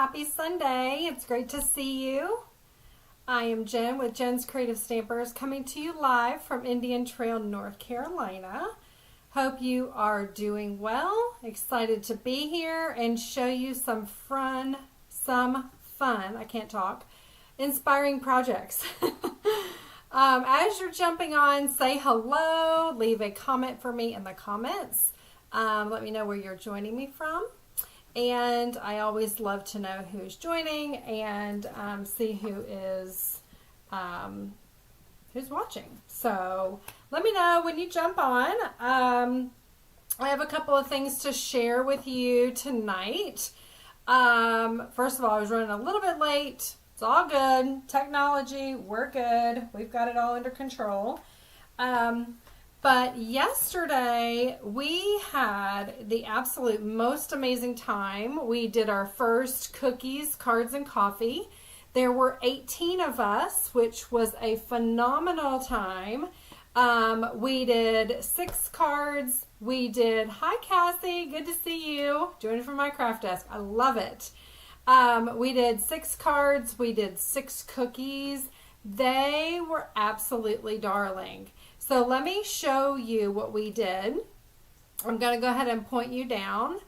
happy Sunday. It's great to see you. I am Jen with Jen's Creative Stampers coming to you live from Indian Trail, North Carolina. Hope you are doing well. Excited to be here and show you some fun, inspiring projects. As you're jumping on, say hello, leave a comment for me in the comments. Let me know where you're joining me from. And I always love to know who's joining and see who's watching. So let me know when you jump on. I have a couple of things to share with you tonight. First of all, I was running a little bit late. It's all good. Technology, we're good. We've got it all under control. But yesterday we had the absolute most amazing time. We did our first cookies, cards, and coffee. There were 18 of us, which was a phenomenal time. We did 6 cards. We did, hi Cassie, good to see you. Joining from my craft desk. I love it. We did 6 cards. We did 6 cookies. They were absolutely darling. So let me show you what we did. I'm going to go ahead and point you down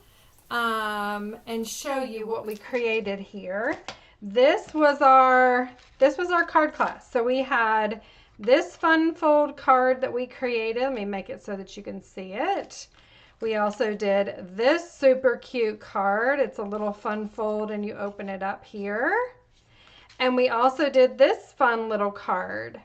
and show you what we created here. This was our card class. So we had this fun fold card that we created. Let me make it so that you can see it. We also did this super cute card. It's a little fun fold and you open it up here. And we also did this fun little card.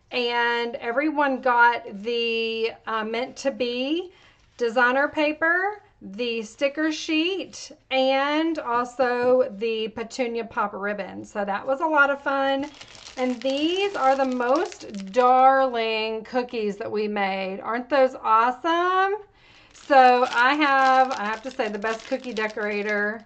And everyone got the meant to be designer paper, the sticker sheet, and also the petunia pop ribbon. So that was a lot of fun. And these are the most darling cookies that we made. Aren't those awesome? So I have to say, the best cookie decorator.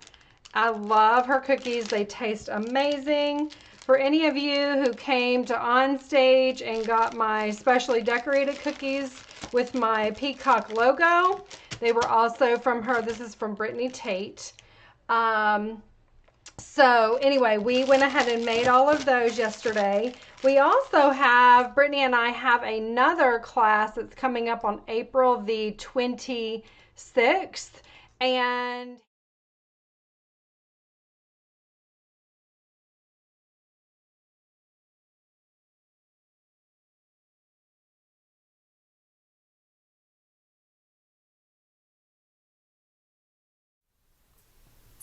I love her cookies. They taste amazing. For any of you who came to On Stage and got my specially decorated cookies with my peacock logo, they were also from her. This is from Brittany Tate. So anyway, we went ahead and made all of those yesterday. We also have, Brittany and I have another class that's coming up on April the 26th. And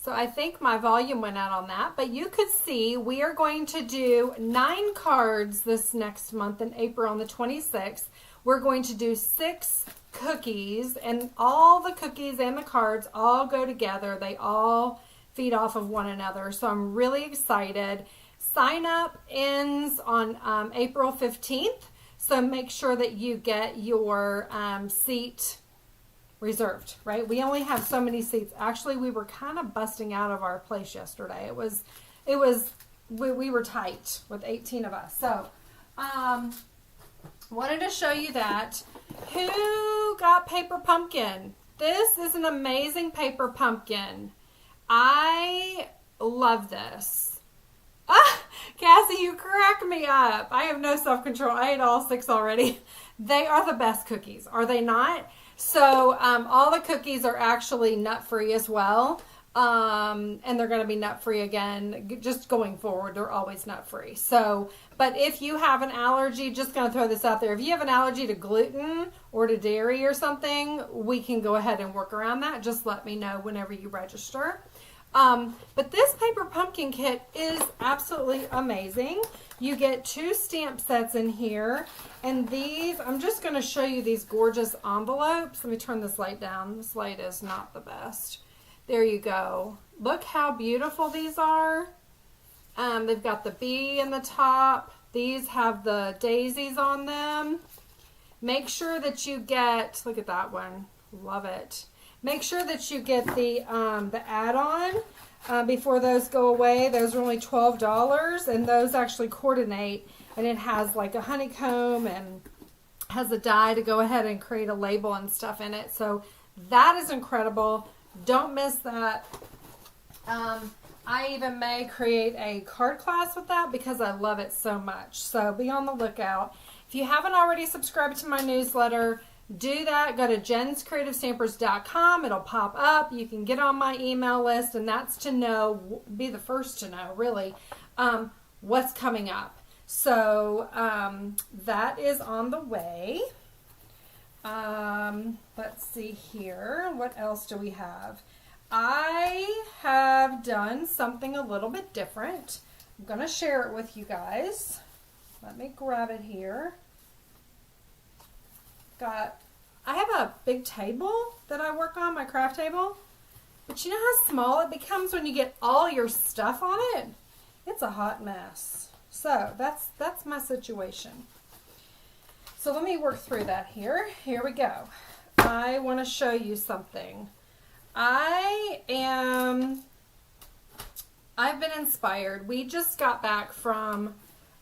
so I think my volume went out on that, but you could see we are going to do 9 cards this next month in April on the 26th. We're going to do 6 cookies, and all the cookies and the cards all go together. They all feed off of one another. So I'm really excited. Sign up ends on April 15th. So make sure that you get your seat reserved, right? We only have so many seats. Actually, we were kind of busting out of our place yesterday. We were tight with 18 of us. So, wanted to show you that. Who got paper pumpkin? This is an amazing paper pumpkin. I love this. Ah, Cassie, you crack me up. I have no self-control. I ate all 6 already. They are the best cookies, are they not? So all the cookies are actually nut-free as well, and they're going to be nut-free again, just going forward. They're always nut-free. So, but if you have an allergy, just going to throw this out there. If you have an allergy to gluten or to dairy or something, we can go ahead and work around that. Just let me know whenever you register. But this paper pumpkin kit is absolutely amazing. You get 2 stamp sets in here, and these, I'm just going to show you these gorgeous envelopes. Let me turn this light down. This light is not the best. There you go. Look how beautiful these are. They've got the bee in the top. These have the daisies on them. Make sure that you get, look at that one. Love it. Make sure that you get the add-on before those go away. Those are only $12, and those actually coordinate, and it has like a honeycomb and has a die to go ahead and create a label and stuff in it. So that is incredible. Don't miss that. I even may create a card class with that because I love it so much. So be on the lookout. If you haven't already subscribed to my newsletter, do that. Go to jenscreativestampers.com. It'll pop up. You can get on my email list, and that's to know, be the first to know, really, what's coming up. So that is on the way. Let's see here. What else do we have? I have done something a little bit different. I'm going to share it with you guys. Let me grab it here. I have a big table that I work on, my craft table. But you know how small it becomes when you get all your stuff on it? It's a hot mess. So that's my situation. So let me work through that here. Here we go. I want to show you something. I've been inspired. We just got back from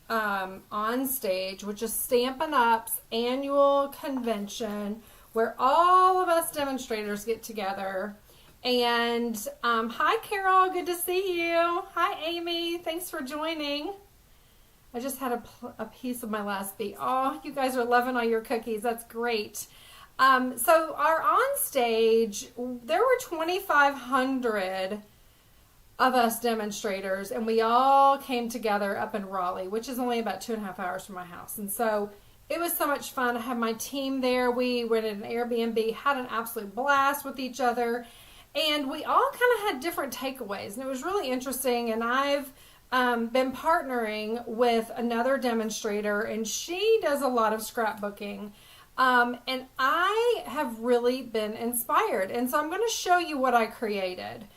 On Stage, which is Stampin' Up's annual convention where all of us demonstrators get together. And hi Carol, good to see you. Hi Amy, thanks for joining. I just had a piece of my last beat. Oh, you guys are loving all your cookies. That's great. So our On Stage, there were 2,500 of us demonstrators, and we all came together up in Raleigh, which is only about 2.5 hours from my house. And so it was so much fun. I had my team there. We went in an Airbnb, had an absolute blast with each other, and we all kind of had different takeaways, and it was really interesting. And I've been partnering with another demonstrator, and she does a lot of scrapbooking. And I have really been inspired. And so I'm going to show you what I created.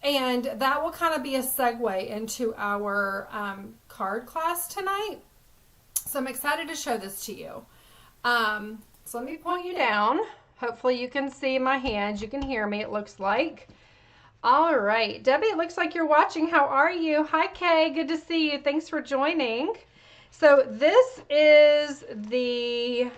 And that will kind of be a segue into our card class tonight. So I'm excited to show this to you. So let me point you down. Hopefully you can see my hands. You can hear me, it looks like. All right. Debbie, it looks like you're watching. How are you? Hi, Kay. Good to see you. Thanks for joining. So this is the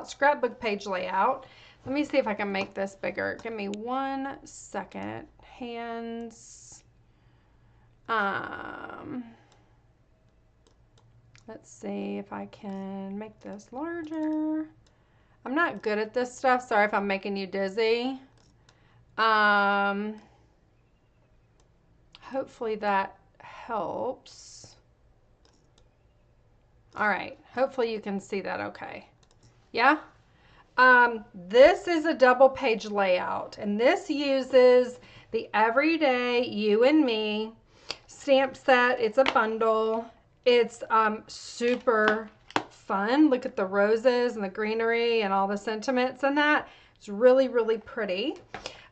scrapbook page layout. Let me see if I can make this bigger. Give me 1 second. Hands. Let's see if I can make this larger. I'm not good at this stuff. Sorry if I'm making you dizzy. Hopefully that helps. All right, hopefully you can see that okay. Yeah? This is a double page layout, and this uses the Everyday You and Me stamp set. It's a bundle. It's super fun. Look at the roses and the greenery and all the sentiments in that. It's really, really pretty.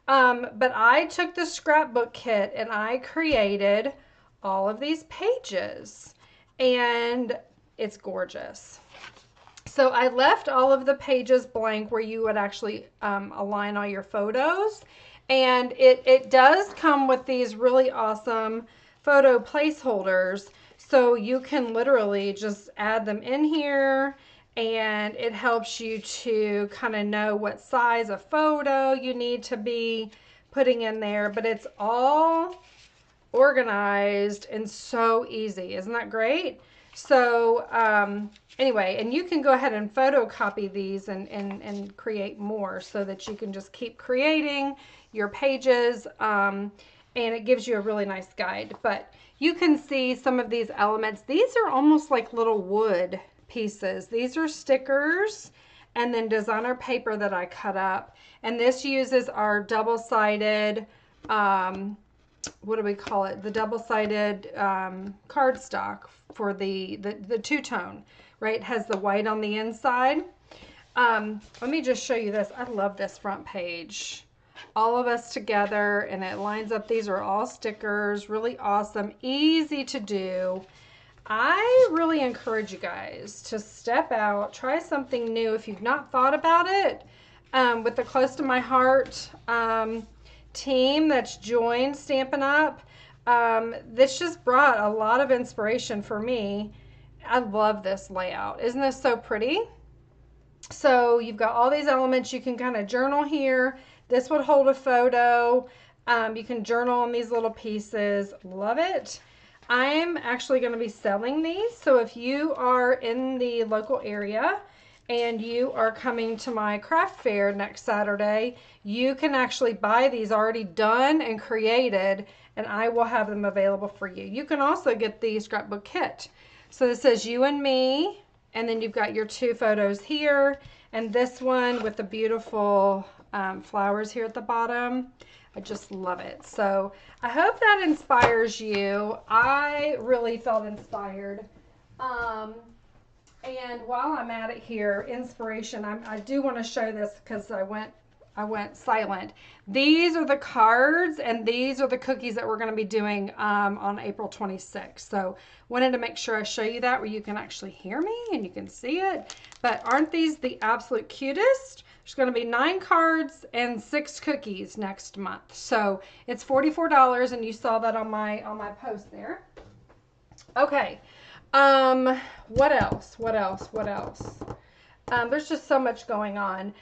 But I took the scrapbook kit and I created all of these pages, and it's gorgeous. So I left all of the pages blank where you would actually align all your photos. And it does come with these really awesome photo placeholders. So you can literally just add them in here, and it helps you to kind of know what size of photo you need to be putting in there. But it's all organized and so easy. Isn't that great? So anyway, and you can go ahead and photocopy these and create more so that you can just keep creating your pages, and it gives you a really nice guide. But you can see some of these elements. These are almost like little wood pieces. These are stickers and then designer paper that I cut up. And this uses our double-sided, what do we call it? The double-sided cardstock for the two-tone, right? It has the white on the inside. Let me just show you this. I love this front page. All of us together, and it lines up. These are all stickers, really awesome, easy to do. I really encourage you guys to step out, try something new if you've not thought about it. With the Close to My Heart team that's joined Stampin' Up, this just brought a lot of inspiration for me. I love this layout. Isn't this so pretty? So you've got all these elements. You can kind of journal here. This would hold a photo. You can journal on these little pieces. Love it. I'm actually going to be selling these. So if you are in the local area and you are coming to my craft fair next Saturday, you can actually buy these already done and created, and I will have them available for you. You can also get the scrapbook kit. So this says you and me, and then you've got your 2 photos here, and this one with the beautiful flowers here at the bottom. I just love it. So I hope that inspires you. I really felt inspired. And while I'm at it here, inspiration, I do want to show this because I went silent. These are the cards, and these are the cookies that we're going to be doing on April 26th. So wanted to make sure I show you that where you can actually hear me and you can see it. But aren't these the absolute cutest? There's going to be 9 cards and 6 cookies next month. So it's $44, and you saw that on my post there. Okay. What else? There's just so much going on.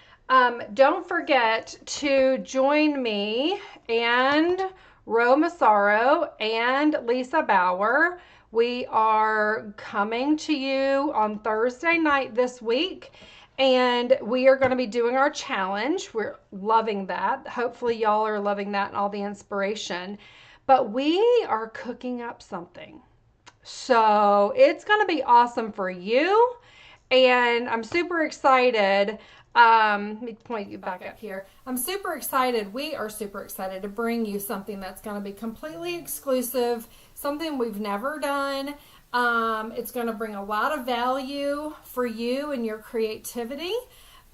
Don't forget to join me and Ro Massaro and Lisa Bauer. We are coming to you on Thursday night this week, and we are going to be doing our challenge. We're loving that. Hopefully y'all are loving that and all the inspiration. But we are cooking up something. So it's going to be awesome for you, and I'm super excited. Let me point you back up here. I'm super excited. We are super excited to bring you something that's going to be completely exclusive, something we've never done. It's going to bring a lot of value for you and your creativity,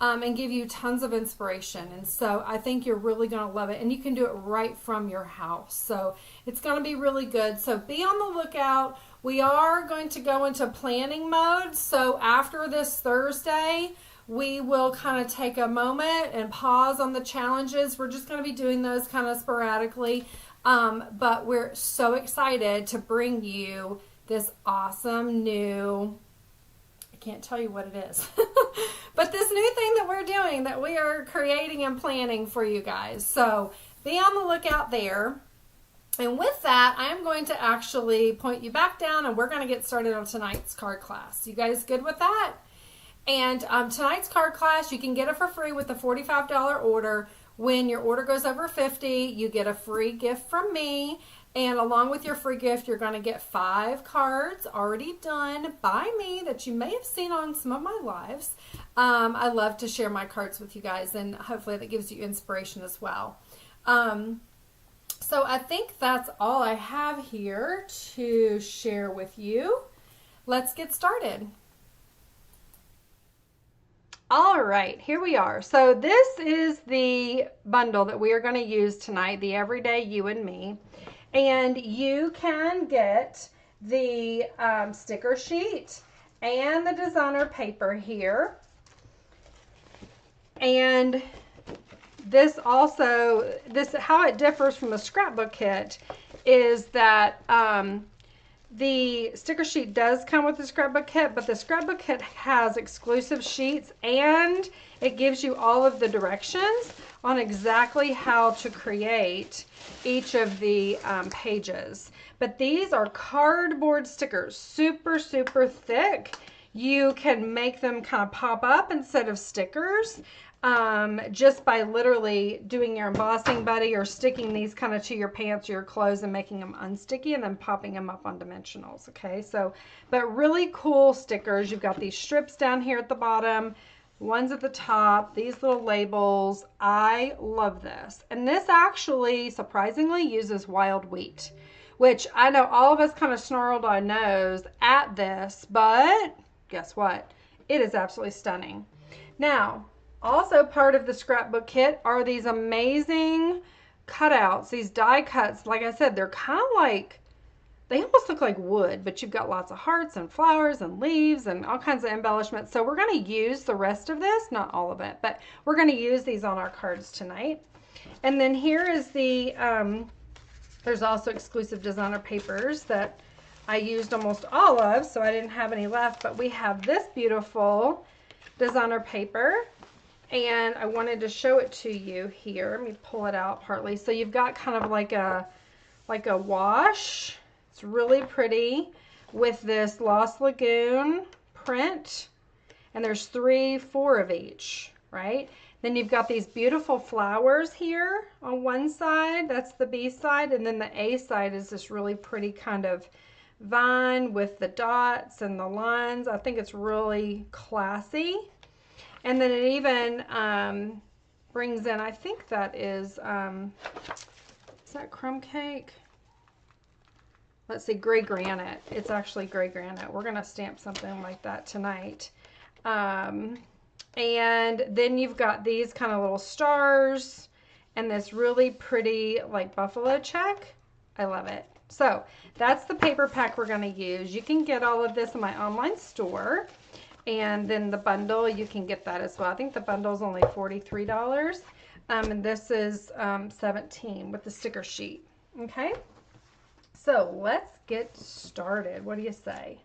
and give you tons of inspiration. And so I think you're really going to love it, and you can do it right from your house. So it's going to be really good. So be on the lookout. We are going to go into planning mode. So after this Thursday, we will kind of take a moment and pause on the challenges. We're just going to be doing those kind of sporadically. But we're so excited to bring you this awesome new, I can't tell you what it is, but this new thing that we're doing, that we are creating and planning for you guys. So be on the lookout there. And with that, I'm going to actually point you back down, and we're going to get started on tonight's card class. You guys good with that? And tonight's card class, you can get it for free with a $45 order. When your order goes over $50, you get a free gift from me. And along with your free gift, you're going to get 5 cards already done by me that you may have seen on some of my lives. I love to share my cards with you guys, and hopefully that gives you inspiration as well. So I think that's all I have here to share with you. Let's get started. All right, here we are. So this is the bundle that we are going to use tonight, the Everyday You and Me. And you can get the sticker sheet and the designer paper here. And this also, how it differs from the scrapbook kit is that the sticker sheet does come with the scrapbook kit, but the scrapbook kit has exclusive sheets, and it gives you all of the directions on exactly how to create each of the pages. But these are cardboard stickers, super, super thick. You can make them kind of pop up instead of stickers. Just by literally doing your embossing buddy or sticking these kind of to your pants or your clothes and making them unsticky and then popping them up on dimensionals. Okay, so, but really cool stickers. You've got these strips down here at the bottom, ones at the top, these little labels. I love this. And this actually surprisingly uses wild wheat, which I know all of us kind of snarled our nose at this, but guess what? It is absolutely stunning. Now, also part of the scrapbook kit are these amazing cutouts, these die cuts. Like I said, they're kind of like, they almost look like wood, but you've got lots of hearts and flowers and leaves and all kinds of embellishments. So we're going to use the rest of this, not all of it, but we're going to use these on our cards tonight. And then here is the, there's also exclusive designer papers that I used almost all of, so I didn't have any left, but we have this beautiful designer paper. And I wanted to show it to you here. Let me pull it out partly. So you've got kind of like a wash. It's really pretty with this Lost Lagoon print. And there's 3, 4 of each, right? Then you've got these beautiful flowers here on one side. That's the B side. And then the A side is this really pretty kind of vine with the dots and the lines. I think it's really classy. And then it even brings in, I think that is that crumb cake? Let's see, gray granite. It's actually gray granite. We're going to stamp something like that tonight. And then you've got these kind of little stars and this really pretty like buffalo check. I love it. So that's the paper pack we're going to use. You can get all of this in my online store. And then the bundle, you can get that as well. I think the bundle is only $43. And this is $17 with the sticker sheet. Okay. So let's get started. What do you say?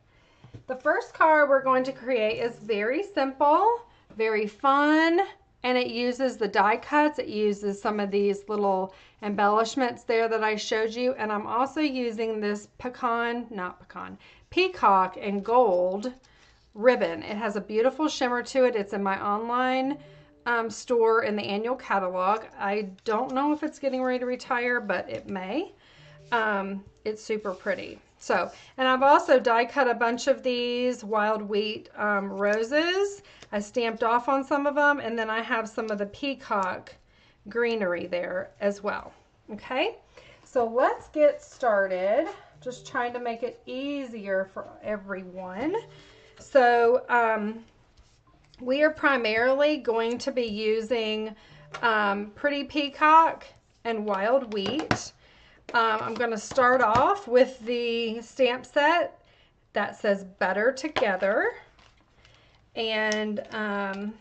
The first card we're going to create is very simple, very fun, and it uses the die cuts. It uses some of these little embellishments there that I showed you, and I'm also using this peacock and gold ribbon. It has a beautiful shimmer to it. It's in my online store in the annual catalog. I don't know if it's getting ready to retire, but it may. It's super pretty. So, and I've also die cut a bunch of these wild wheat roses. I stamped off on some of them, and then I have some of the peacock greenery there as well. Okay, so let's get started. Just trying to make it easier for everyone. So we are primarily going to be using Pretty Peacock and Wild Wheat. I'm going to start off with the stamp set that says Better Together. And I'm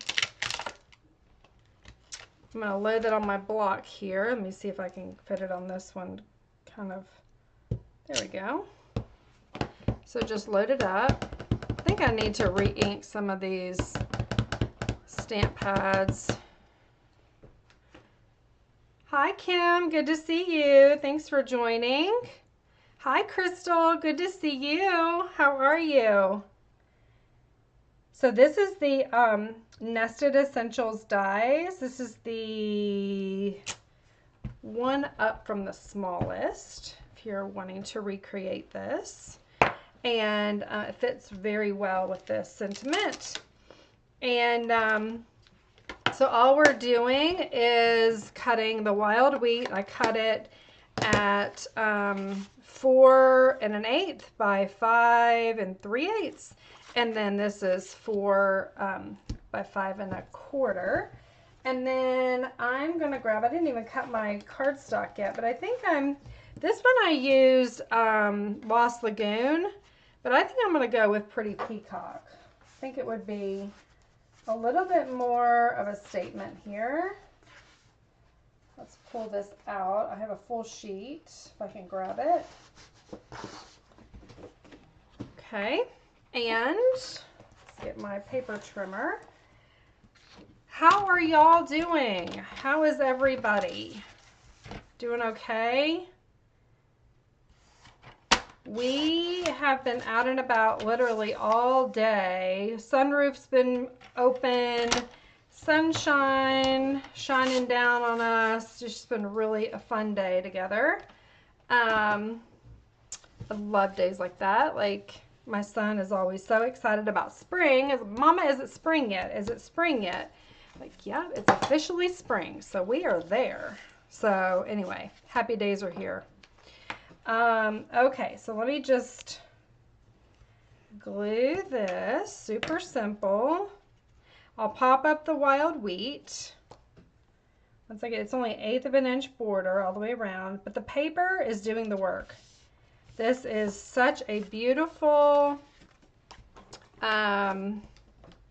going to load that on my block here. Let me see if I can fit it on this one. Kind of, there we go. So just load it up. I think I need to re-ink some of these stamp pads. Hi Kim, good to see you. Thanks for joining. Hi Crystal, good to see you. How are you? So this is the Nested Essentials dies. This is the one up from the smallest, if you're wanting to recreate this. And it fits very well with this sentiment. And so all we're doing is cutting the wild wheat. I cut it at 4 1/8 by 5 3/8. And then this is 4 by 5 1/4. And then I'm going to grab, I didn't even cut my cardstock yet, but I think this one I used Lost Lagoon, but I think I'm going to go with Pretty Peacock. I think it would be a little bit more of a statement here. Let's pull this out. I have a full sheet, if I can grab it. Okay, and let's get my paper trimmer. How are y'all doing? How is everybody? Doing okay? We have been out and about literally all day. Sunroof's been open, sunshine shining down on us. It's just been really a fun day together. I love days like that. Like my son is always so excited about spring. Mama, is it spring yet? Is it spring yet? Like, yeah, it's officially spring. So we are there. So anyway, happy days are here. Okay, so let me just glue this. Super simple. I'll pop up the wild wheat. Once again, it's only 1/8 of an inch border all the way around, but the paper is doing the work. This is such a beautiful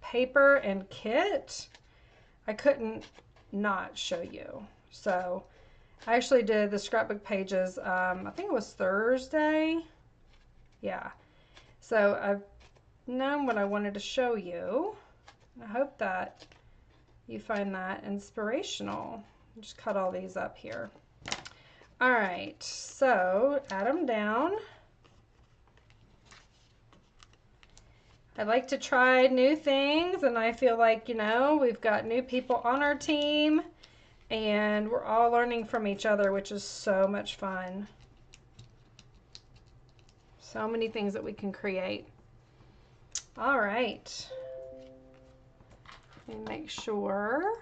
paper and kit. I couldn't not show you. So I actually did the scrapbook pages, I think it was Thursday. Yeah. So I've known what I wanted to show you. I hope that you find that inspirational. Just cut all these up here. All right, so add them down. I like to try new things, and I feel like, you know, we've got new people on our team, and we're all learning from each other, which is so much fun. So many things that we can create. All right. Let me make sure.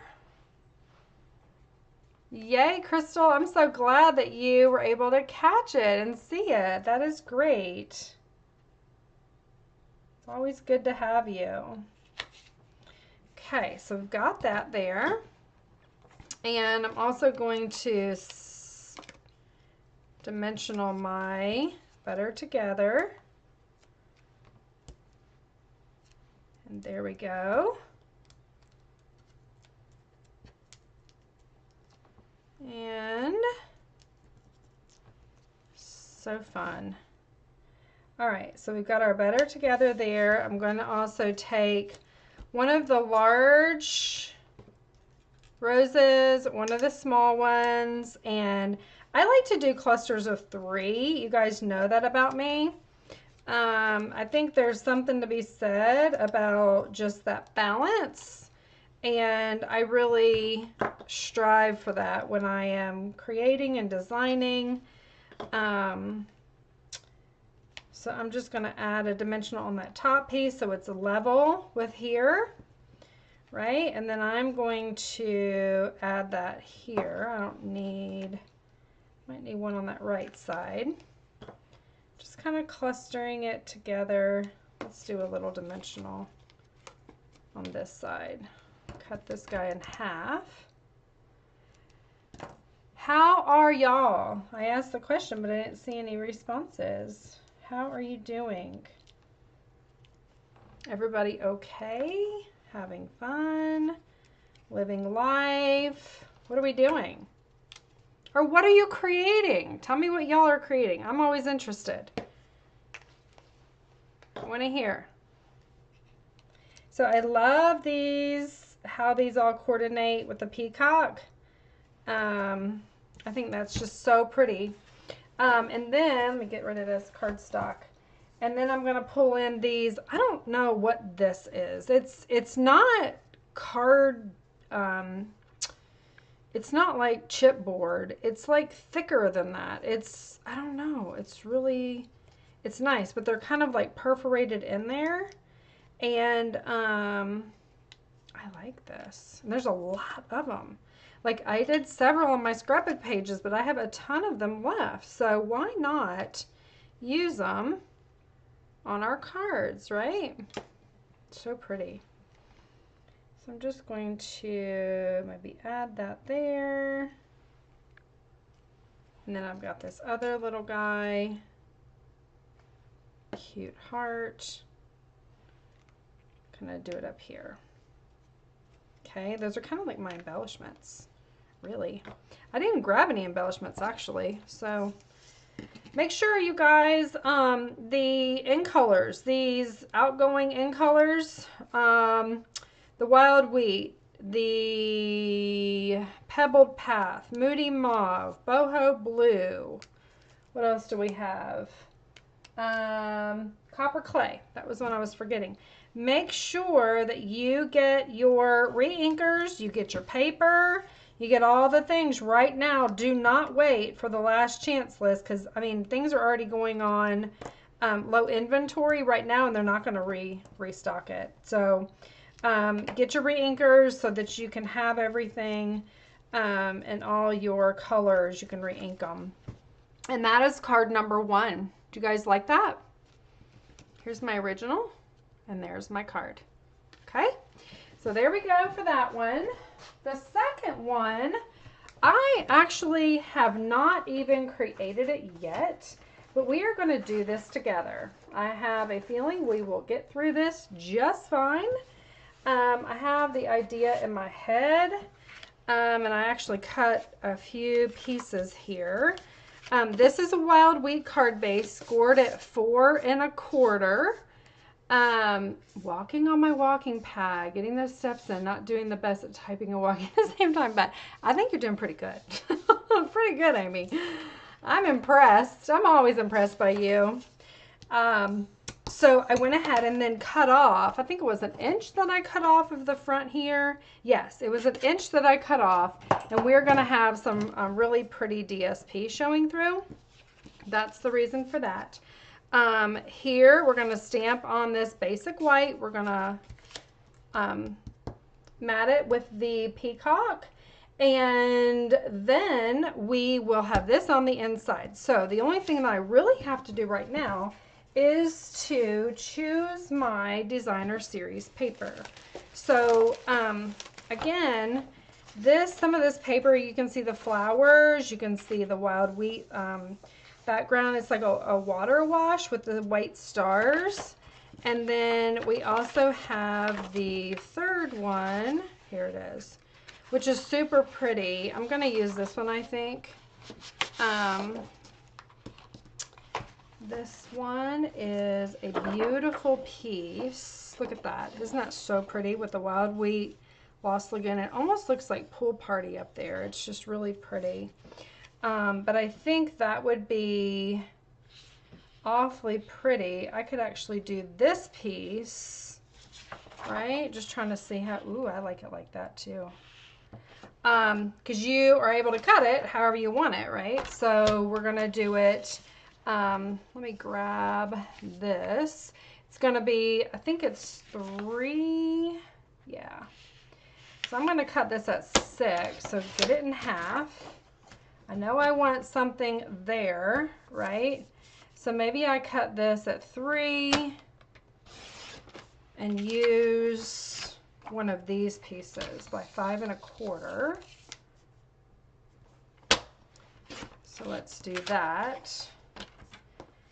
Yay, Crystal. I'm so glad that you were able to catch it and see it. That is great. It's always good to have you. Okay, so we've got that there. And I'm also going to dimensional my Better Together. And there we go. And so fun. All right, so we've got our Better Together there. I'm going to also take one of the large roses, one of the small ones, and I like to do clusters of 3. You guys know that about me. I think there's something to be said about just that balance. And I really strive for that when I am creating and designing. So I'm just going to add a dimensional on that top piece so it's level with here, right? And then I'm going to add that here. I don't need, might need one on that right side. Just kind of clustering it together. Let's do a little dimensional on this side. Cut this guy in half. How are y'all? I asked the question, but I didn't see any responses. How are you doing? Everybody okay? Having fun? Living life? What are we doing? Or what are you creating? Tell me what y'all are creating. I'm always interested. I want to hear. So I love these, how these all coordinate with the peacock. I think that's just so pretty. And then, let me get rid of this cardstock. And then I'm going to pull in these, I don't know what this is. It's not card, it's not like chipboard. It's like thicker than that. It's, I don't know. It's really, it's nice, but they're kind of like perforated in there. And I like this. And there's a lot of them. Like I did several on my scrapbook pages, but I have a ton of them left. So why not use them on our cards, right? So pretty. So I'm just going to maybe add that there. And then I've got this other little guy. Cute heart. Gonna do it up here. Okay, those are kind of like my embellishments, really. I didn't grab any embellishments actually, so make sure you guys, the in colors, these outgoing in colors, the wild wheat, the pebbled path, moody mauve, boho blue. What else do we have? Copper clay. That was one I was forgetting. Make sure that you get your re-inkers, you get your paper, you get all the things right now. Do not wait for the last chance list because, I mean, things are already going on low inventory right now and they're not going to restock it. So get your re-inkers so that you can have everything and all your colors. You can re-ink them. And that is card number 1. Do you guys like that? Here's my original. And there's my card. Okay, so there we go for that one. The second one, I actually have not even created it yet, but we are going to do this together. I have a feeling we will get through this just fine. I have the idea in my head, and I actually cut a few pieces here. This is a wild wheat card base scored at 4 1/4. Walking on my walking pad, getting those steps in, not doing the best at typing and walking at the same time, but I think you're doing pretty good. Pretty good, Amy. I'm impressed. I'm always impressed by you. So I went ahead and then cut off, I think it was an inch that I cut off of the front here. Yes, it was an inch that I cut off, and we're going to have some really pretty DSP showing through. That's the reason for that. Here we're going to stamp on this basic white. We're going to mat it with the peacock, and then we will have this on the inside. So the only thing that I really have to do right now is to choose my designer series paper. So again, some of this paper, you can see the flowers, you can see the wild wheat background. It's like a water wash with the white stars. And then we also have the third one, here it is, which is super pretty. I'm gonna use this one, I think. This one is a beautiful piece. Look at that. Isn't that so pretty with the wild wheat Lost Lagoon? It almost looks like pool party up there. It's just really pretty. But I think that would be awfully pretty. I could actually do this piece, right? Just trying to see how, ooh, I like it like that too. Because you are able to cut it however you want it, right? So we're going to do it. Let me grab this. It's going to be, I think it's 3, yeah. So I'm going to cut this at 6, so get it in half. I know I want something there, right? So maybe I cut this at 3 and use one of these pieces by 5 1/4. So let's do that.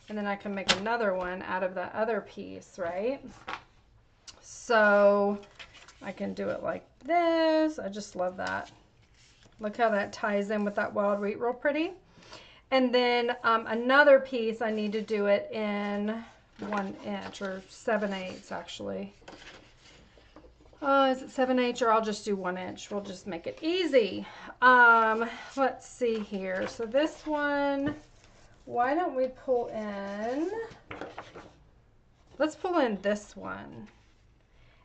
And then I can make another one out of that other piece, right? So I can do it like this. I just love that. Look how that ties in with that wild wheat, real pretty. And then another piece, I need to do it in 1 inch or 7/8 actually. Is it 7/8 or I'll just do 1 inch. We'll just make it easy. Let's see here. So this one, why don't we pull in, let's pull in this one.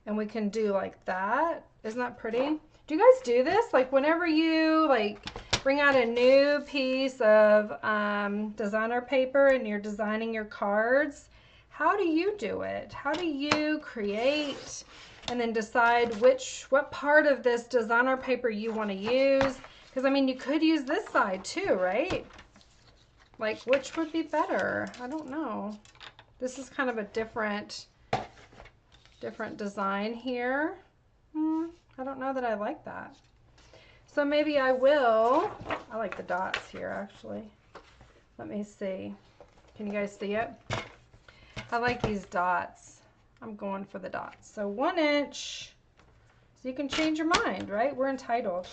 And we can do like that. Isn't that pretty? Do you guys do this? Like whenever you like bring out a new piece of designer paper and you're designing your cards, how do you do it? How do you create and then decide what part of this designer paper you want to use? Because I mean, you could use this side too, right? Like which would be better? I don't know. This is kind of a different design here. I don't know that I like that. So maybe I will. I like the dots here actually. Let me see. Can you guys see it? I like these dots. I'm going for the dots. So 1 inch. So you can change your mind, right? We're entitled.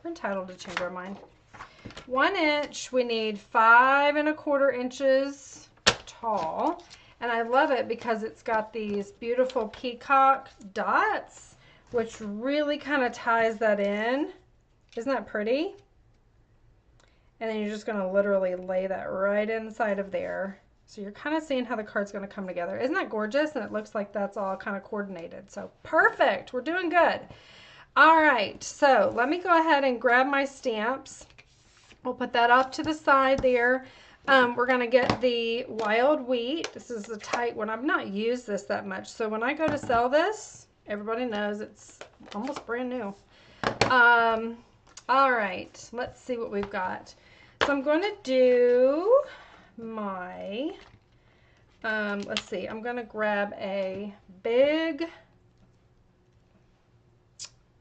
We're entitled to change our mind. 1 inch. We need 5 1/4 inches tall. And I love it because it's got these beautiful peacock dots, which really kind of ties that in. Isn't that pretty? And then you're just going to literally lay that right inside of there. So you're kind of seeing how the card's going to come together. Isn't that gorgeous? And it looks like that's all kind of coordinated. So perfect. We're doing good. All right. So let me go ahead and grab my stamps. We'll put that off to the side there. We're going to get the wild wheat. This is a tight one. I've not used this that much. So when I go to sell this, everybody knows it's almost brand new. All right. Let's see what we've got. So I'm going to do my, let's see. I'm going to grab a big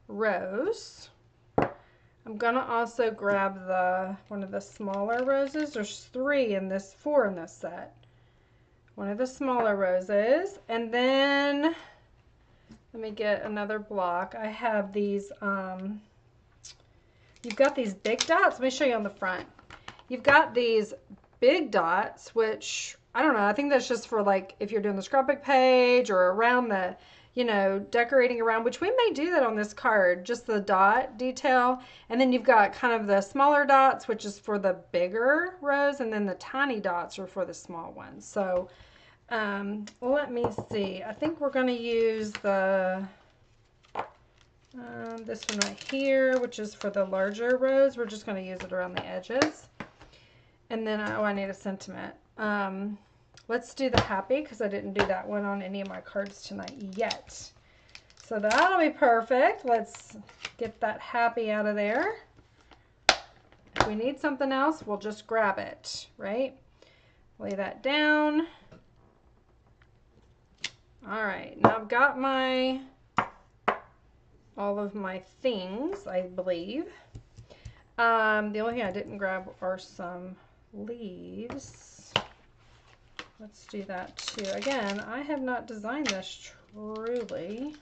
rose. I'm going to also grab one of the smaller roses. There's 4 in this set. One of the smaller roses. And then, let me get another block. I have these, you've got these big dots. Let me show you on the front. You've got these big dots, which I don't know. I think that's just for like if you're doing the scrapbook page or around the, you know, decorating around, which we may do that on this card, just the dot detail. And then you've got kind of the smaller dots, which is for the bigger rows, and then the tiny dots are for the small ones. So let me see. I think we're going to use the this one right here, which is for the larger rows. We're just going to use it around the edges. And then, oh, I need a sentiment. Let's do the happy, because I didn't do that one on any of my cards tonight yet. So that'll be perfect. Let's get that happy out of there. If we need something else, we'll just grab it, right? Lay that down. All right, now I've got my all of my things, I believe. The only thing I didn't grab are some leaves. Let's do that too. Again, I have not designed this truly.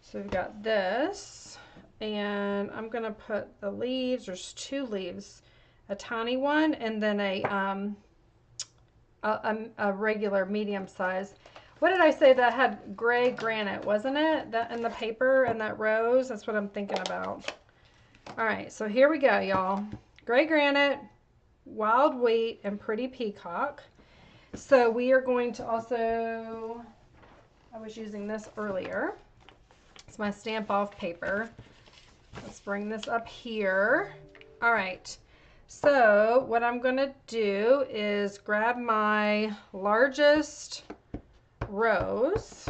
So we've got this, and I'm gonna put the leaves. There's 2 leaves, a tiny one, and then a regular medium size. What did I say that had gray granite, wasn't it? That in the paper and that rose, that's what I'm thinking about. All right, so here we go, y'all. Gray granite, wild wheat, and pretty peacock. So we are going to also, I was using this earlier. It's my stamp off paper. Let's bring this up here. All right, so what I'm gonna do is grab my largest rose.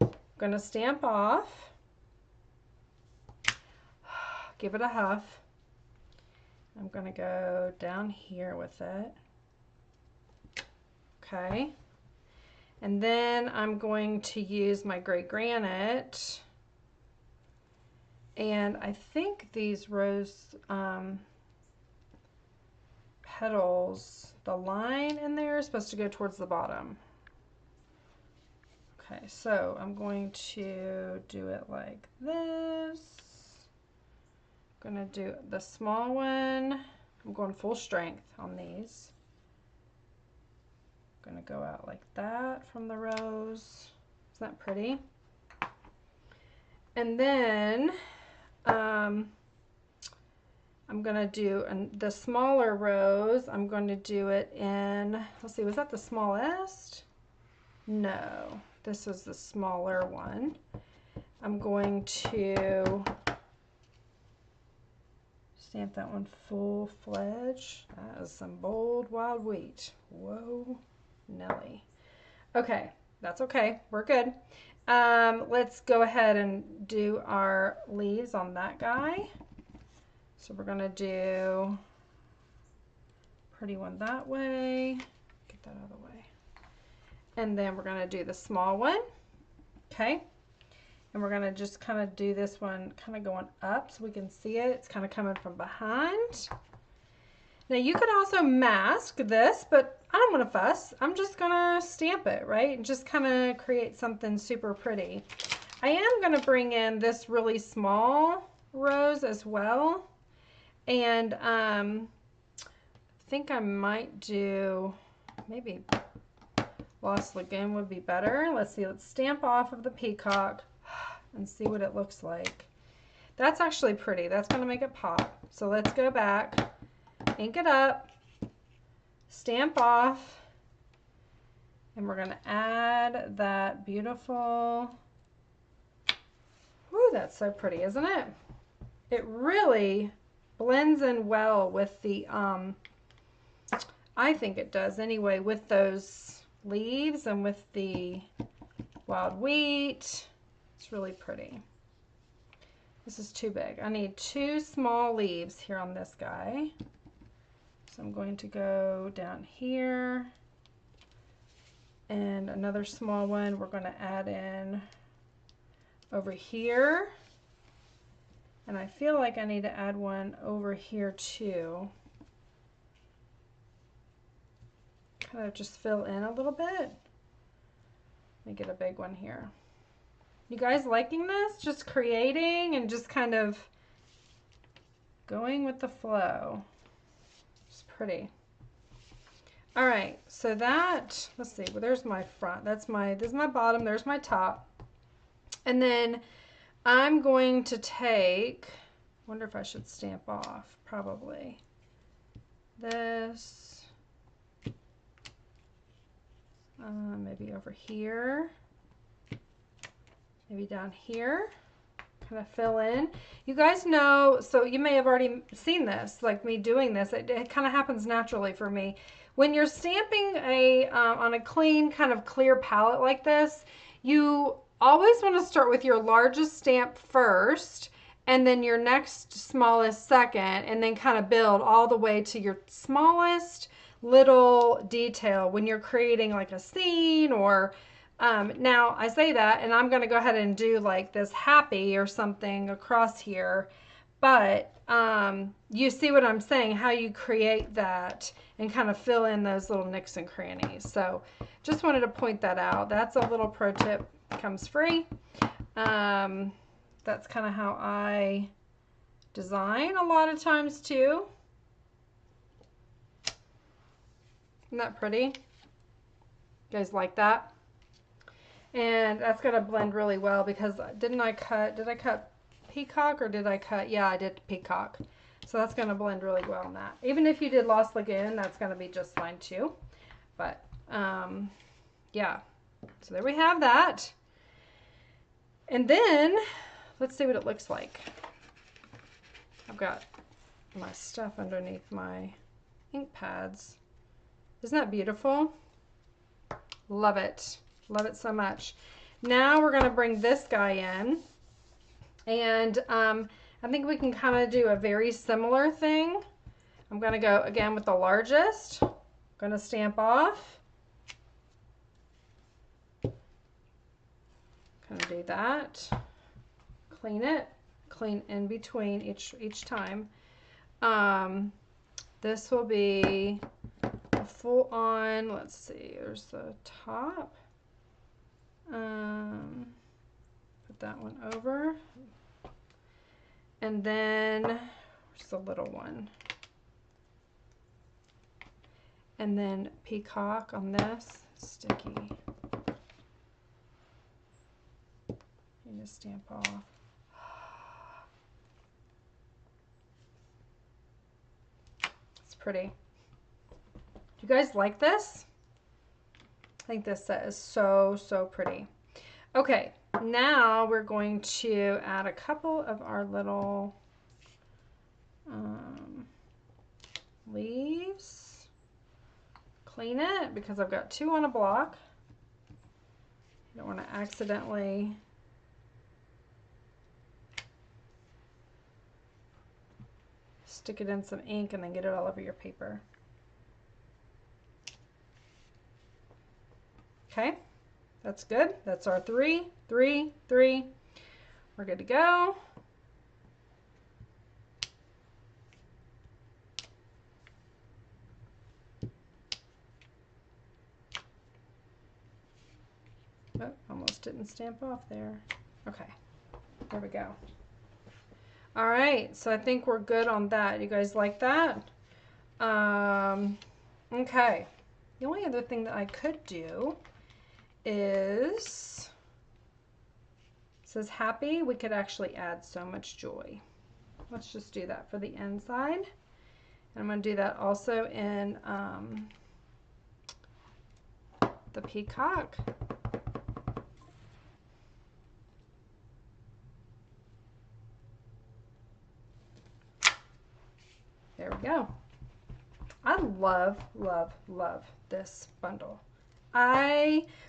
I'm gonna stamp off. Give it a huff. I'm gonna go down here with it. Okay. And then I'm going to use my gray granite. And I think these rose petals, the line in there is supposed to go towards the bottom. Okay, so I'm going to do it like this. I'm gonna do the small one. I'm going full strength on these. I'm gonna go out like that from the rose. Isn't that pretty? And then I'm gonna do the smaller rose. I'm going to do it in, let's see, was that the smallest? No, this was the smaller one. I'm going to stamp that one full-fledged. That is some bold wild wheat. Whoa, Nelly. Okay, that's okay. We're good. Let's go ahead and do our leaves on that guy. So we're going to do pretty one that way. Get that out of the way. And then we're going to do the small one. Okay. And we're going to just kind of do this one kind of going up so we can see it. It's kind of coming from behind. Now you could also mask this, but I don't want to fuss. I'm just going to stamp it, right? And just kind of create something super pretty. I am going to bring in this really small rose as well. And I think I might do maybe Lost Lagoon would be better. Let's see. Let's stamp off of the peacock and see what it looks like. That's actually pretty. That's going to make it pop. So let's go back, ink it up, stamp off, and we're going to add that beautiful, whoo, that's so pretty, isn't it? It really blends in well with the, I think it does anyway, with those leaves and with the wild wheat. It's really pretty. This is too big. I need 2 small leaves here on this guy. So I'm going to go down here and another small one we're going to add in over here. And I feel like I need to add one over here too. Kind of just fill in a little bit. Let me get a big one here. You guys liking this? Just creating and just kind of going with the flow. It's pretty. All right, so that, let's see, well, there's my front. This is my bottom, there's my top. And then I'm going to take, wonder if I should stamp off, probably. This, maybe over here, maybe down here. Kind of fill in. You guys know, so you may have already seen this, like me doing this. It kind of happens naturally for me. When you're stamping on a clean, kind of clear palette like this, you always want to start with your largest stamp first, and then your next smallest second, and then kind of build all the way to your smallest little detail when you're creating like a scene or now I say that and I'm going to go ahead and do like this happy or something across here, but you see what I'm saying, how you create that and kind of fill in those little nicks and crannies. So just wanted to point that out. That's a little pro tip, comes free. That's kind of how I design a lot of times too. Isn't that pretty? You guys like that? And that's going to blend really well because did I cut peacock or did I cut? Yeah, I did peacock. So that's going to blend really well on that. Even if you did Lost Lagoon, that's going to be just fine too. But yeah, so there we have that. And then let's see what it looks like. I've got my stuff underneath my ink pads. Isn't that beautiful? Love it. Love it so much. Now we're going to bring this guy in. And I think we can kind of do a very similar thing. I'm going to go again with the largest. I'm going to stamp off. Kind of do that. Clean it. Clean in between each time. This will be a full on, let's see, there's the top. Put that one over. And then just a little one. And then peacock on this, sticky. You just stamp off. It's pretty. Do you guys like this? I think this set is so, so pretty. Okay, now we're going to add a couple of our little leaves. Clean it because I've got two on a block. You don't want to accidentally stick it in some ink and then get it all over your paper. Okay, that's good. That's our 3, 3, 3. We're good to go. Oh, almost didn't stamp off there. Okay, there we go. All right, so I think we're good on that. You guys like that? Okay. The only other thing that I could do is, it says happy, we could actually add so much joy. Let's just do that for the inside. And I'm going to do that also in the peacock. There we go. I love, love, love this bundle.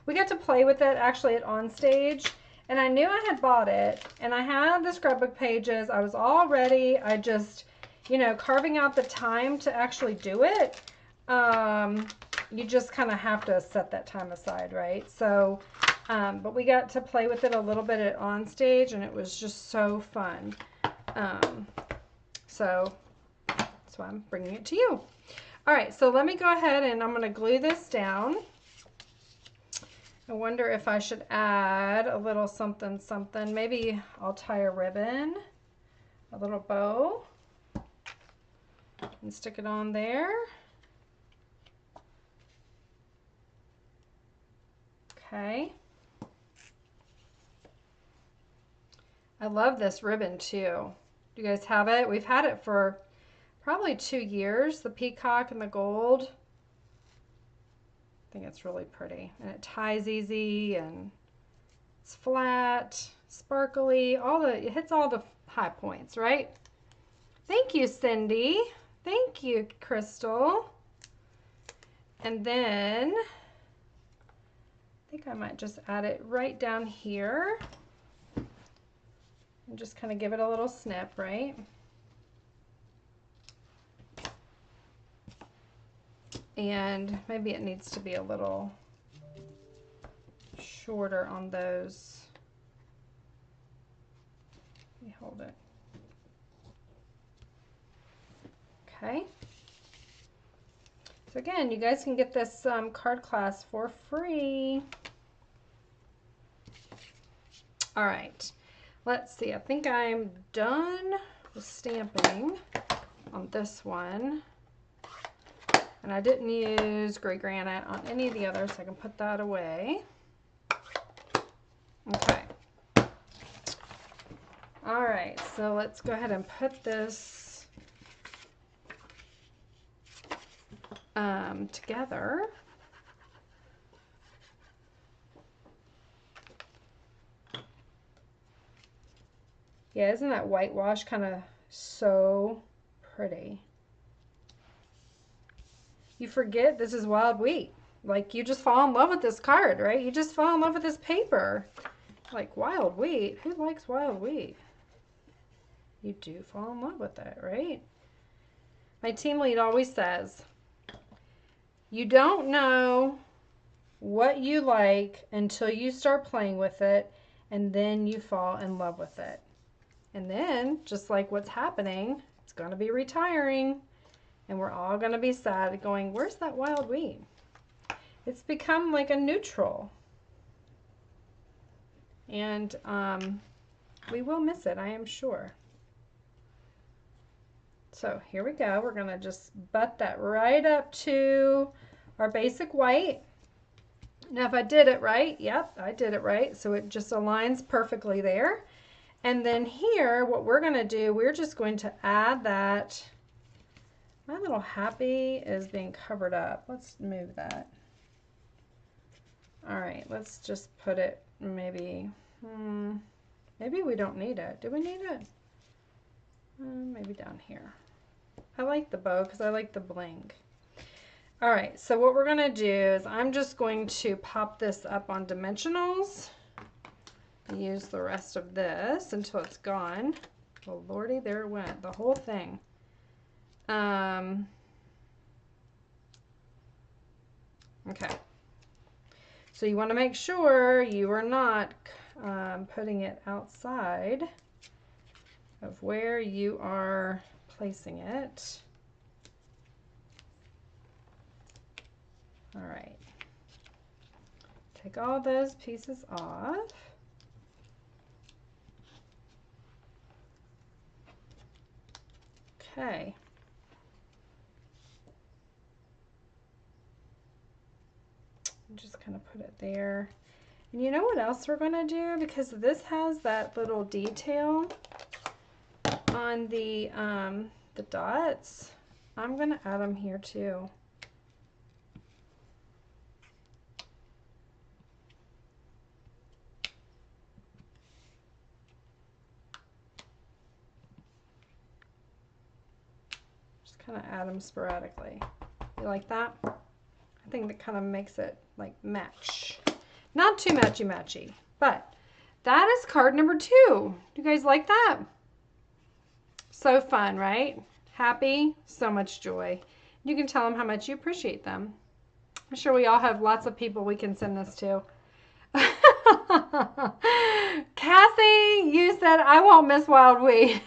We got to play with it actually at On Stage, and I knew I had bought it, and I had the scrapbook pages. I was all ready. I just, you know, carving out the time to actually do it. You just kind of have to set that time aside, right? So, but we got to play with it a little bit at On Stage, and it was just so fun. So that's why I'm bringing it to you. All right, so let me go ahead and I'm going to glue this down. I wonder if I should add a little something, something. Maybe I'll tie a ribbon, a little bow, and stick it on there. Okay. I love this ribbon too. Do you guys have it? We've had it for probably 2 years, the peacock and the gold. I think it's really pretty. And it ties easy and it's flat, sparkly, it hits all the high points, right? Thank you, Cindy. Thank you, Crystal. And then I think I might just add it right down here and just kind of give it a little snip, right? And maybe it needs to be a little shorter on those. Let me hold it. Okay. So again, you guys can get this card class for free. All right. Let's see. I think I'm done with stamping on this one. And I didn't use gray granite on any of the others, so I can put that away. Okay. All right, so let's go ahead and put this together. Yeah, isn't that whitewash kind of so pretty? You forget this is wild wheat. Like, you just fall in love with this card, right? You just fall in love with this paper. Like, wild wheat? Who likes wild wheat? You do fall in love with it, right? My team lead always says, you don't know what you like until you start playing with it, and then you fall in love with it. And then, just like what's happening, it's going to be retiring, and we're all going to be sad going, where's that wild wheat? It's become like a neutral. And we will miss it, I am sure. So here we go. We're going to just butt that right up to our basic white. Now if I did it right, yep, I did it right. So it just aligns perfectly there. And then here, what we're going to do, we're just going to add that. My little happy is being covered up. Let's move that. All right, let's just put it maybe we don't need it. Do we need it? Maybe down here. I like the bow because I like the bling. All right, so what we're going to do is I'm just going to pop this up on dimensionals. Use the rest of this until it's gone. Oh, Lordy, there it went, the whole thing. Okay. So you want to make sure you are not putting it outside of where you are placing it. All right. Take all those pieces off. Okay. Just kind of put it there. And you know what else we're going to do? Because this has that little detail on the dots, I'm going to add them here too. Just kind of add them sporadically. You like that? I think that kind of makes it like match. Not too matchy-matchy, but that is card number 2. Do you guys like that? So fun, right? Happy, so much joy. You can tell them how much you appreciate them. I'm sure we all have lots of people we can send this to. Kathy, you said I won't miss wild wheat.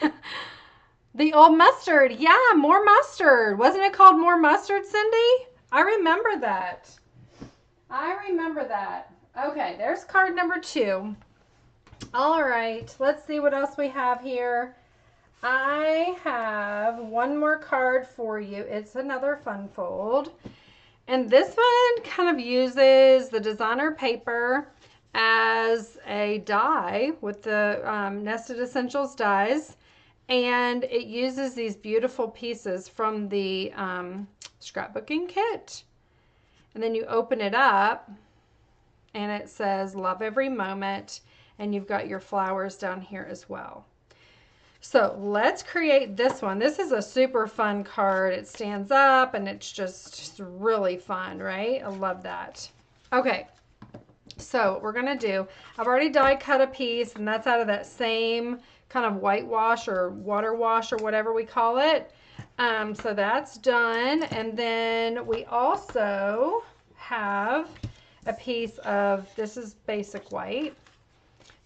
The old mustard. Yeah, more mustard. Wasn't it called more mustard, Cindy? I remember that. I remember that. Okay, there's card number 2. All right, let's see what else we have here. I have one more card for you. It's another fun fold. And this one kind of uses the designer paper as a die with the Nested Essentials dies. And it uses these beautiful pieces from the scrapbooking kit. And then you open it up and it says love every moment. And you've got your flowers down here as well. So let's create this one. This is a super fun card. It stands up and it's just really fun, right? I love that. Okay, so what we're gonna do, I've already die cut a piece and that's out of that same kind of whitewash or water wash or whatever we call it. So that's done. And then we also have a piece of, this is basic white.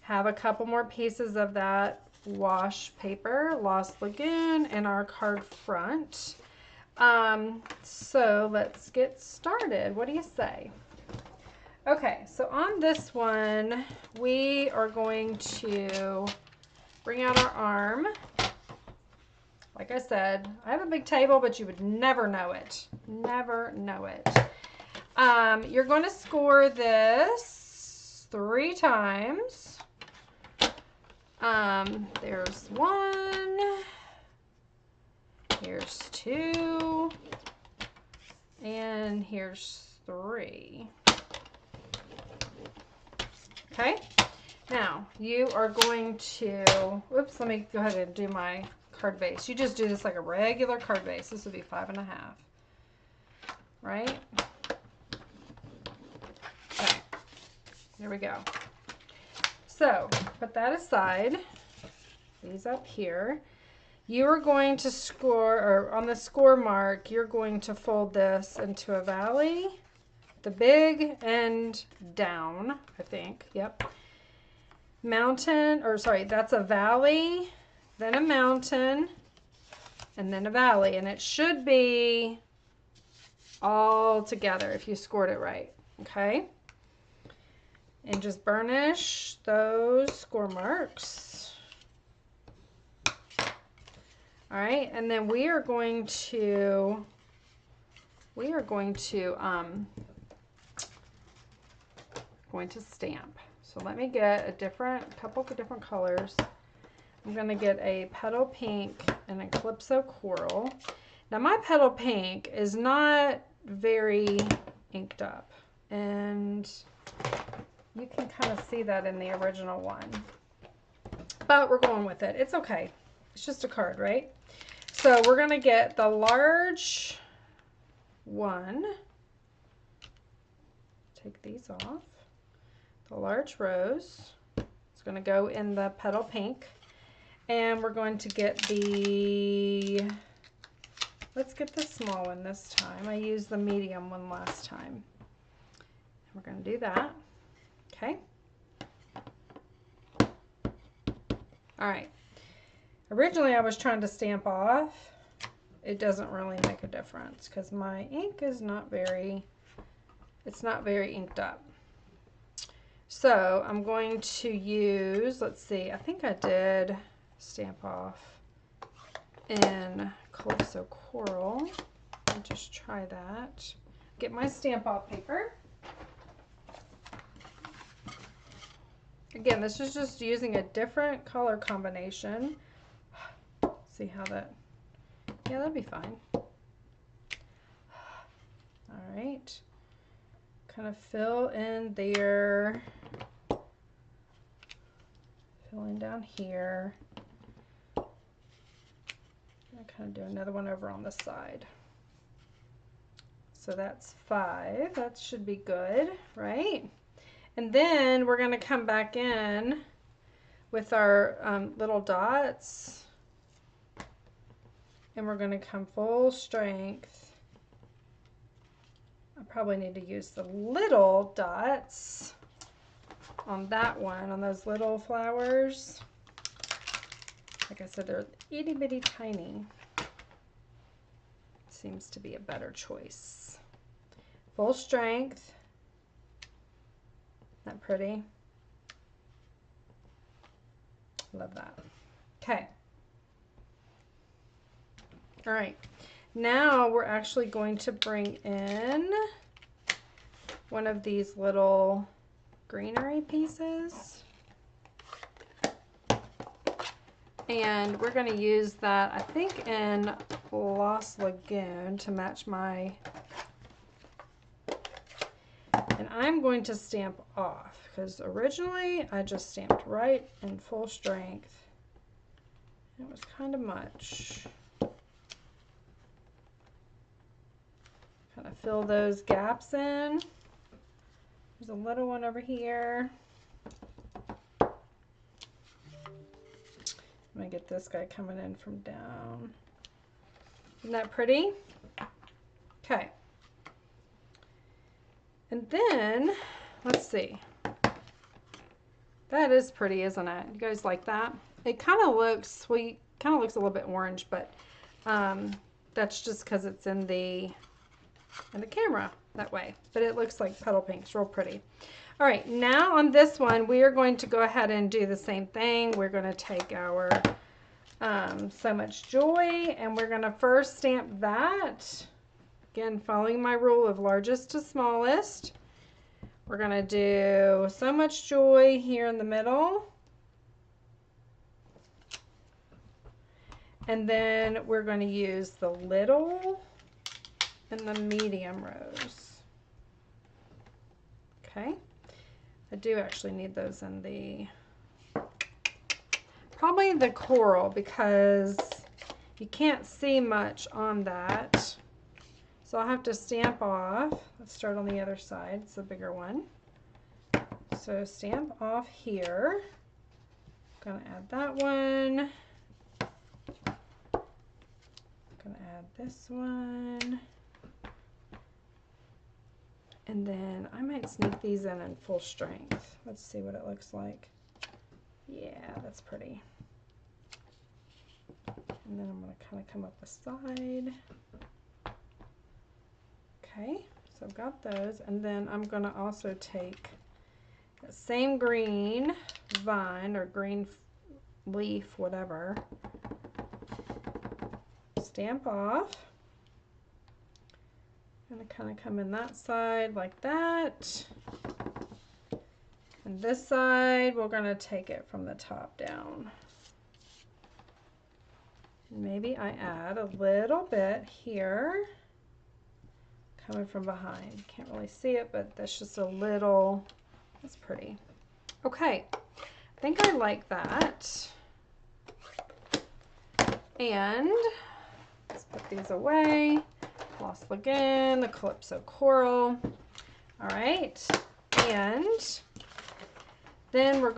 Have a couple more pieces of that wash paper, Lost Lagoon, and our card front. So let's get started. What do you say? Okay, so on this one, we are going to bring out our arm. Like I said, I have a big table, but you would never know it. Never know it. You're going to score this 3 times. There's 1, here's 2, and here's 3. Okay, now you are going to, oops, let me go ahead and do my card base. You just do this like a regular card base. This would be 5.5, right? Okay, there we go. So, put that aside, these up here. You are going to score, or on the score mark, you're going to fold this into a valley, the big end down, I think, yep. Mountain, or sorry, that's a valley, then a mountain, and then a valley. And it should be all together if you scored it right, okay? And just burnish those score marks. All right, and then we are going to stamp. So let me get a couple of different colors. I'm going to get a petal pink and a calypso coral. Now my petal pink is not very inked up, and you can kind of see that in the original one, but we're going with it. It's okay. It's just a card, right? So we're going to get the large one. Take these off. The large rose. It's going to go in the petal pink. And we're going to get let's get the small one this time. I used the medium one last time. We're going to do that. Okay. All right. Originally I was trying to stamp off. It doesn't really make a difference because my ink is not very inked up. So I'm going to use, let's see, I think I did stamp off in Calypso Coral. I'll just try that. Get my stamp off paper. Again, this is just using a different color combination. See how that, yeah, that'd be fine. All right. Kind of fill in there. Fill in down here. I kind of do another one over on the side. So that's 5. That should be good, right? And then we're going to come back in with our little dots, and we're going to come full strength. I probably need to use the little dots on that one, on those little flowers. Like I said, they're itty bitty tiny. Seems to be a better choice. Full strength. Isn't that pretty? Love that. Okay. All right. Now we're actually going to bring in one of these little greenery pieces. And we're going to use that, I think, in Lost Lagoon to match my... And I'm going to stamp off, because originally I just stamped right in full strength. It was kind of much. Kind of fill those gaps in. There's a little one over here. I'm going to get this guy coming in from down. Isn't that pretty? Okay. And then, let's see. That is pretty, isn't it? You guys like that? It kind of looks sweet. Kind of looks a little bit orange, but that's just because it's in the camera that way. But it looks like petal pink. It's real pretty. All right, now on this one, we are going to go ahead and do the same thing. We're going to take our So Much Joy, and we're going to first stamp that. Again, following my rule of largest to smallest. We're going to do So Much Joy here in the middle. And then we're going to use the little and the medium rose. Okay. I do actually need those in the, probably the coral, because you can't see much on that. So I'll have to stamp off. Let's start on the other side. It's a bigger one. So stamp off here. Gonna add that one. Gonna add this one. And then I might sneak these in full strength. Let's see what it looks like. Yeah, that's pretty. And then I'm gonna kind of come up the side. Okay, so I've got those, and then I'm going to also take that same green vine or green leaf, whatever, stamp off, and kind of come in that side like that, and this side we're going to take it from the top down. And maybe I add a little bit here. Coming from behind. Can't really see it, but that's just a little, that's pretty. Okay, I think I like that. And let's put these away. Lost Lagoon, the Calypso Coral. All right, and then we're